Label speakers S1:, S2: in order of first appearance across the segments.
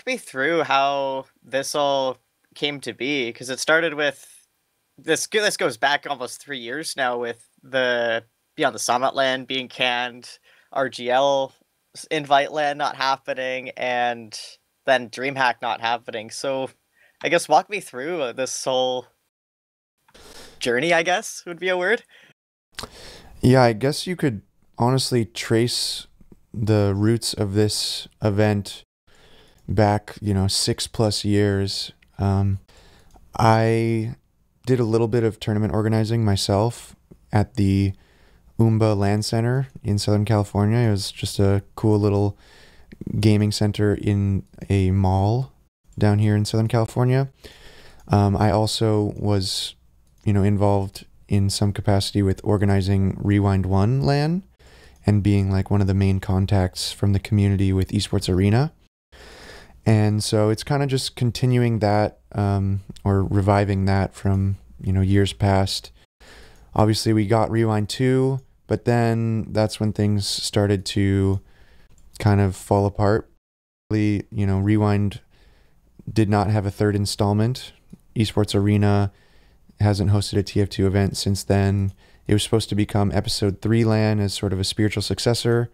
S1: Me through how this all came to be because it started with this goes back almost 3 years now with the Beyond the Summit land being canned, RGL invite land not happening, and then DreamHack not happening. So I guess walk me through this whole journey, I guess would be a word.
S2: Yeah, I guess you could honestly trace the roots of this event back, 6 plus years. I did a little bit of tournament organizing myself at the Umba Land Center in Southern California. It was just a cool little gaming center in a mall down here in Southern California. I also was, involved in some capacity with organizing Rewind One LAN and being like one of the main contacts from the community with Esports Arena. And so it's kind of just continuing that or reviving that from, years past. Obviously, we got Rewind 2, but then that's when things started to kind of fall apart. Rewind did not have a third installment. Esports Arena hasn't hosted a TF2 event since then. It was supposed to become Episode 3 LAN as sort of a spiritual successor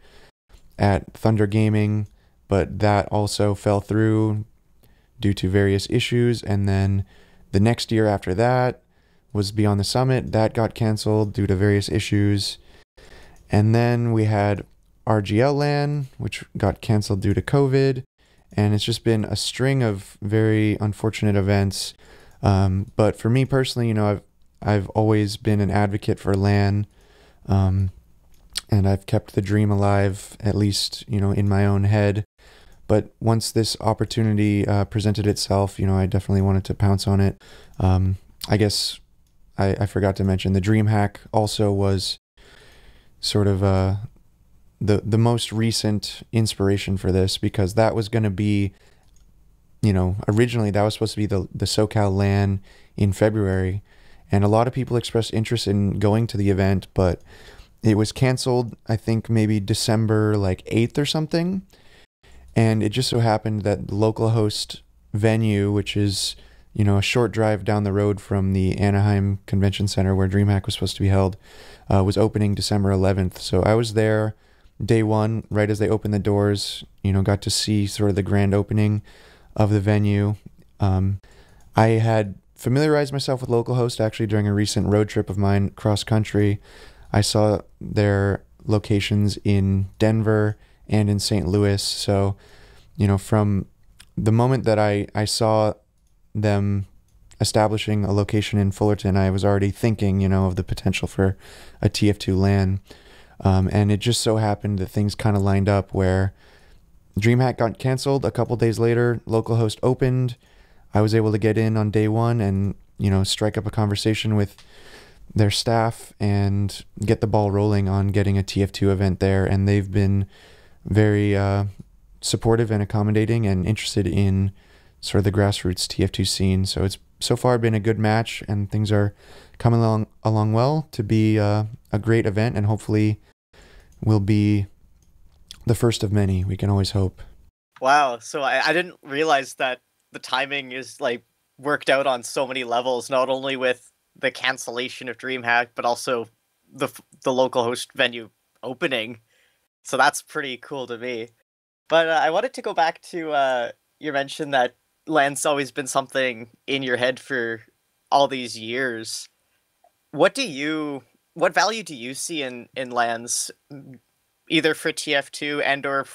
S2: at Thunder Gaming, but that also fell through due to various issues. And then the next year after that was Beyond the Summit. That got canceled due to various issues. And then we had RGL LAN, which got canceled due to COVID. And it's just been a string of very unfortunate events. But for me personally, I've always been an advocate for LAN. And I've kept the dream alive, at least, in my own head. But once this opportunity presented itself, I definitely wanted to pounce on it. I guess I forgot to mention the DreamHack also was sort of the most recent inspiration for this, because that was going to be, originally that was supposed to be the SoCal LAN in February. And a lot of people expressed interest in going to the event, but it was canceled, I think maybe December 8th or something. And it just so happened that the Localhost venue, which is, a short drive down the road from the Anaheim Convention Center where DreamHack was supposed to be held, was opening December 11th. So I was there day one, right as they opened the doors, got to see sort of the grand opening of the venue. I had familiarized myself with Localhost actually during a recent road trip of mine cross country. I saw their locations in Denver and in St. Louis. So, from the moment that I saw them establishing a location in Fullerton, I was already thinking, of the potential for a TF2 LAN. And it just so happened that things kind of lined up where DreamHack got canceled. A couple days later, Localhost opened. I was able to get in on day one and, strike up a conversation with their staff and get the ball rolling on getting a TF2 event there. And they've been very supportive and accommodating and interested in sort of the grassroots TF2 scene. So it's so far been a good match, and things are coming along well to be a great event, and hopefully will be the first of many. We can always hope.
S1: Wow, so I didn't realize that the timing is worked out on so many levels, not only with the cancellation of DreamHack, but also the local host venue opening. So that's pretty cool to me. But I wanted to go back to you mentioned that LAN's always been something in your head for all these years. What value do you see in LANs, either for TF2 and or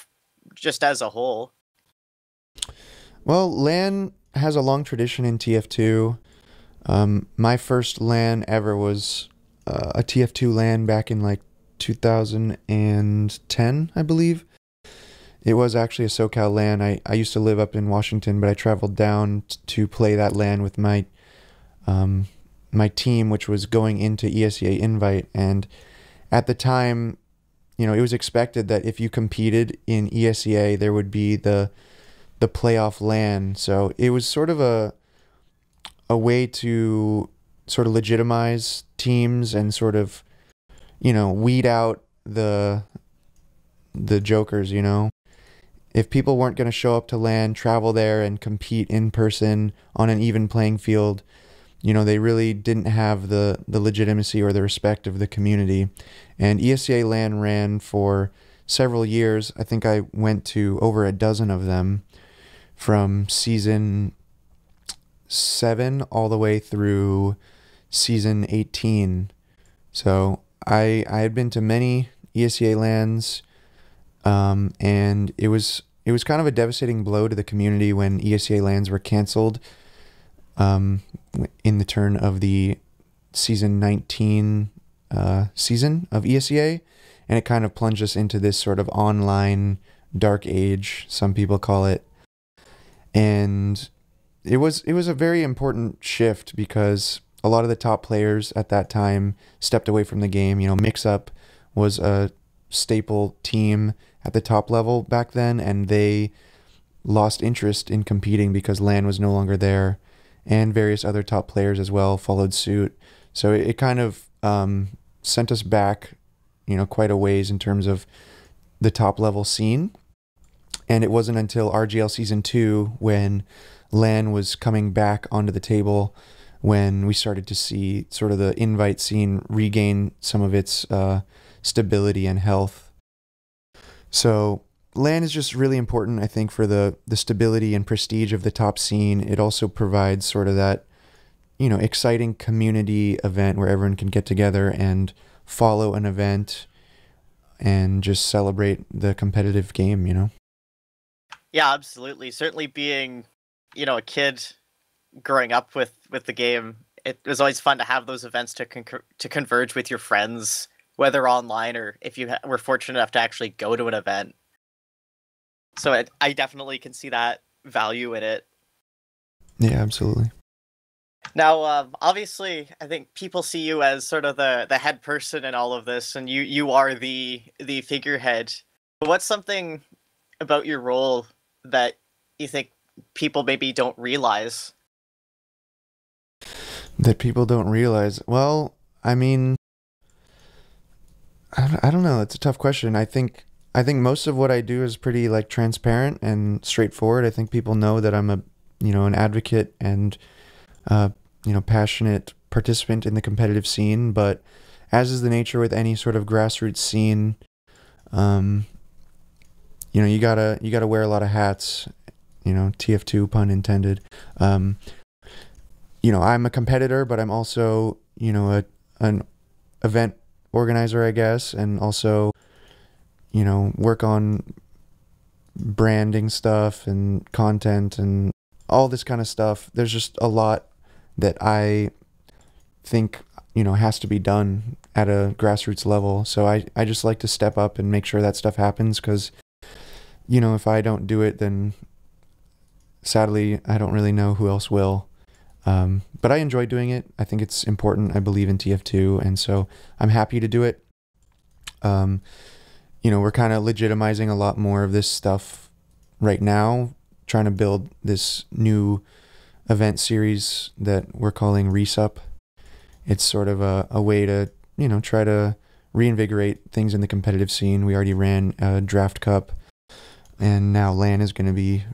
S1: just as a whole?
S2: Well, LAN has a long tradition in TF2. My first LAN ever was a TF2 LAN back in 2010, I believe. It was actually a SoCal LAN. I used to live up in Washington, but I traveled down to play that LAN with my team, which was going into ESEA Invite. And at the time, it was expected that if you competed in ESEA, there would be the playoff LAN. So it was sort of a way to sort of legitimize teams and sort of, weed out the jokers, if people weren't going to show up to LAN, travel there, and compete in person on an even playing field, they really didn't have the legitimacy or the respect of the community. And ESEA LAN ran for several years. I think I went to over a dozen of them from season 7 all the way through season 18. So I had been to many ESEA LANs, and it was kind of a devastating blow to the community when ESEA LANs were canceled in the turn of the season 19 season of ESEA, and it kind of plunged us into this sort of online dark age, some people call it. And it was a very important shift because a lot of the top players at that time stepped away from the game. Mix-Up was a staple team at the top level back then, and they lost interest in competing because LAN was no longer there, and various other top players as well followed suit. So it kind of sent us back, quite a ways in terms of the top level scene. And it wasn't until RGL Season 2 when LAN was coming back onto the table when we started to see sort of the invite scene regain some of its stability and health. So LAN is just really important, I think, for the stability and prestige of the top scene. It also provides sort of that, exciting community event where everyone can get together and follow an event and just celebrate the competitive game.
S1: Yeah, absolutely. Certainly being, a kid growing up with the game, it was always fun to have those events to converge with your friends, whether online or if you were fortunate enough to actually go to an event. So I definitely can see that value in it.
S2: Yeah, absolutely.
S1: Now, obviously, I think people see you as sort of the head person in all of this, and you are the figurehead. What's something about your role that you think people maybe don't realize?
S2: That people don't realize? Well, I mean, I don't know. It's a tough question. I think most of what I do is pretty like transparent and straightforward. I think people know that I'm an advocate and passionate participant in the competitive scene. But as is the nature with any sort of grassroots scene, you gotta wear a lot of hats. TF2 pun intended. I'm a competitor, but I'm also an event organizer, I guess, and also work on branding stuff and content and all this kind of stuff. There's just a lot that I think has to be done at a grassroots level. So I just like to step up and make sure that stuff happens, because if I don't do it, then sadly I don't really know who else will. But I enjoy doing it. I think it's important. I believe in TF2, and so I'm happy to do it. We're kind of legitimizing a lot more of this stuff right now, trying to build this new event series that we're calling Resup. It's sort of a way to, try to reinvigorate things in the competitive scene. We already ran a Draft Cup, and now LAN is going to be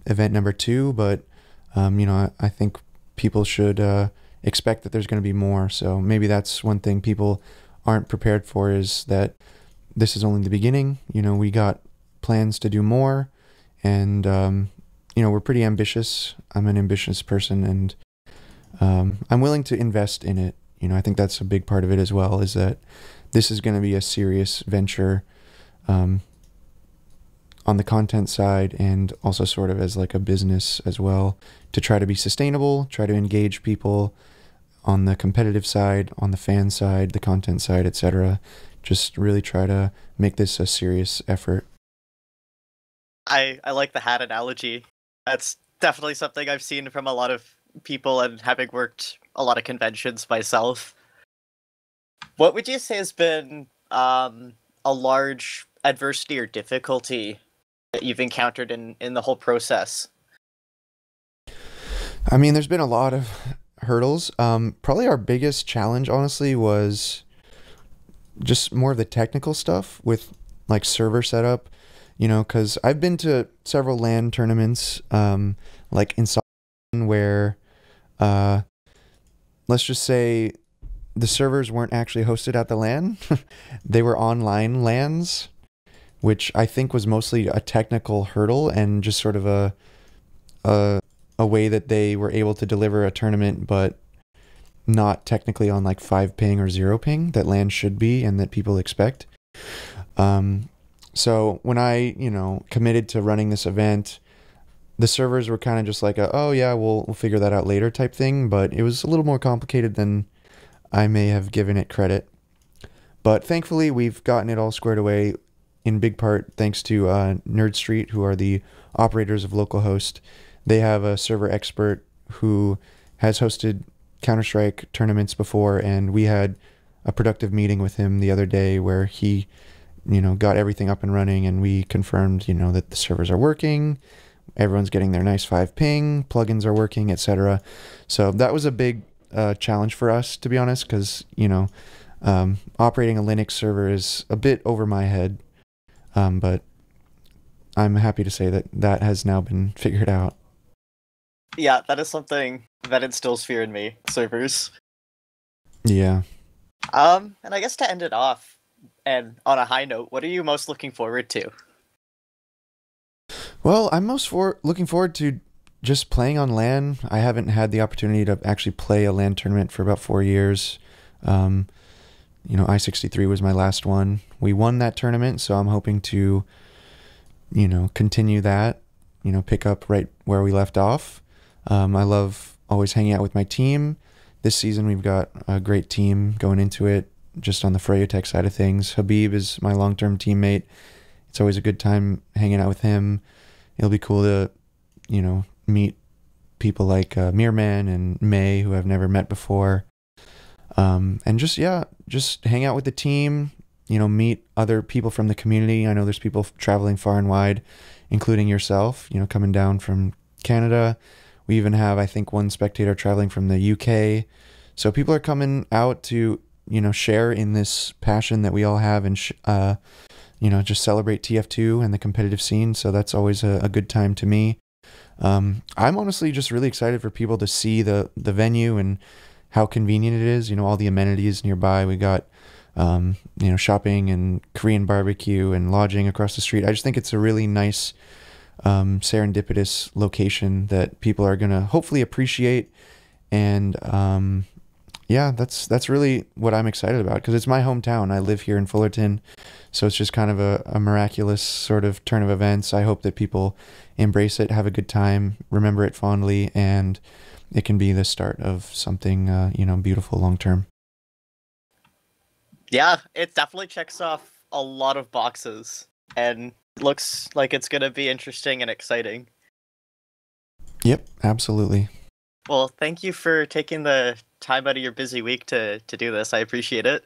S2: event number 2, but, I think people should expect that there's going to be more. So maybe that's one thing people aren't prepared for, is that this is only the beginning. We got plans to do more, and we're pretty ambitious. I'm an ambitious person, and I'm willing to invest in it. I think that's a big part of it as well, is that this is going to be a serious venture on the content side, and also sort of as like a business as well, to try to be sustainable, try to engage people on the competitive side, on the fan side, the content side, etc. Just really try to make this a serious effort.
S1: I like the hat analogy. That's definitely something I've seen from a lot of people, and having worked a lot of conventions myself. What would you say has been a large adversity or difficulty that you've encountered in the whole process?
S2: I mean, there's been a lot of hurdles. Probably our biggest challenge, honestly, was just more of the technical stuff with like server setup Because I've been to several LAN tournaments, like in Scotland, where uh, let's just say the servers weren't actually hosted at the LAN. They were online LANs, which I think was mostly a technical hurdle and just sort of a a way that they were able to deliver a tournament, but not technically on like 5 ping or 0 ping that LAN should be and that people expect. Um, so when I, committed to running this event, the servers were kind of just like, oh yeah, we'll figure that out later type thing. But it was a little more complicated than I may have given it credit. But thankfully, we've gotten it all squared away in big part thanks to Nerd Street, who are the operators of Localhost. They have a server expert who has hosted Counter-Strike tournaments before, and we had a productive meeting with him the other day where he, got everything up and running, and we confirmed, that the servers are working, everyone's getting their nice 5 ping, plugins are working, etc. So that was a big challenge for us, to be honest, because, operating a Linux server is a bit over my head, but I'm happy to say that that has now been figured out.
S1: Yeah, that is something that instills fear in me, servers.
S2: Yeah.
S1: And I guess to end it off, and on a high note, what are you most looking forward to?
S2: Well, I'm looking forward to just playing on LAN. I haven't had the opportunity to actually play a LAN tournament for about 4 years. Um, I-63 was my last one. We won that tournament, so I'm hoping to, continue that, pick up right where we left off. I love always hanging out with my team. This season, we've got a great team going into it, just on the Freya side of things. Habib is my long-term teammate. It's always a good time hanging out with him. It'll be cool to, meet people like Meerman and May, who I've never met before. And just hang out with the team, meet other people from the community. I know there's people traveling far and wide, including yourself, coming down from Canada. We even have, I think, one spectator traveling from the UK. So people are coming out to, share in this passion that we all have and, just celebrate TF2 and the competitive scene. So that's always a good time to me. I'm honestly just really excited for people to see the venue and how convenient it is. All the amenities nearby. We got, shopping and Korean barbecue and lodging across the street. I just think it's a really nice, serendipitous location that people are going to hopefully appreciate. And yeah, that's really what I'm excited about, because it's my hometown. I live here in Fullerton. So it's just kind of a miraculous sort of turn of events. I hope that people embrace it, have a good time, remember it fondly, and it can be the start of something, beautiful long term.
S1: Yeah, it definitely checks off a lot of boxes, and looks like it's going to be interesting and exciting.
S2: Yep, absolutely.
S1: Well, thank you for taking the time out of your busy week to do this. I appreciate it.